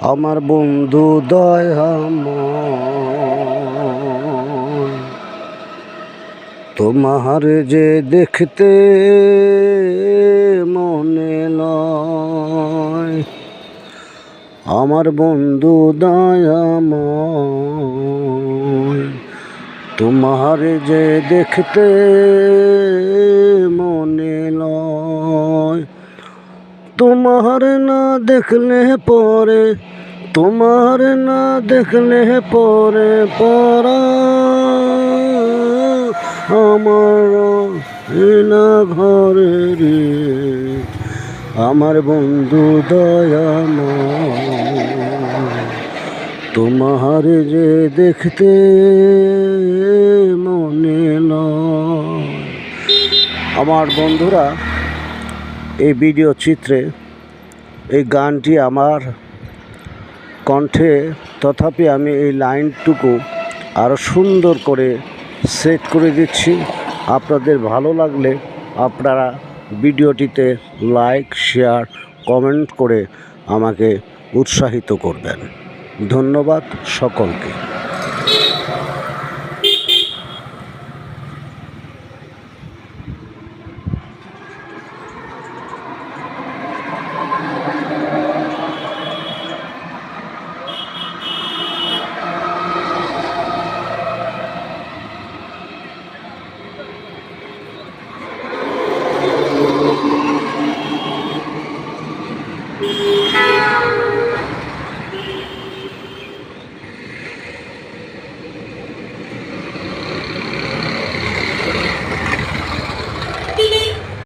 আমার বন্ধু দয়াময়, তোমার যে দেখতে মনে লয়। আমার বন্ধু দয়াময়, তোমার যে দেখতে মনে লয়। তোমার না দেখলে পরে, তোমার না দেখলে পরে পরা আমার না ঘরে রে। আমার বন্ধু দয়াময়, তোমার যে দেখতে মনে লয়। আমার বন্ধুরা, এই ভিডিও চিত্রে এই গানটি আমার কণ্ঠে, তথাপি আমি এই লাইনটুকু আরও সুন্দর করে সেট করে দিচ্ছি। আপনাদের ভালো লাগলে আপনারা ভিডিওটিতে লাইক, শেয়ার, কমেন্ট করে আমাকে উৎসাহিত করবেন। ধন্যবাদ সকলকে।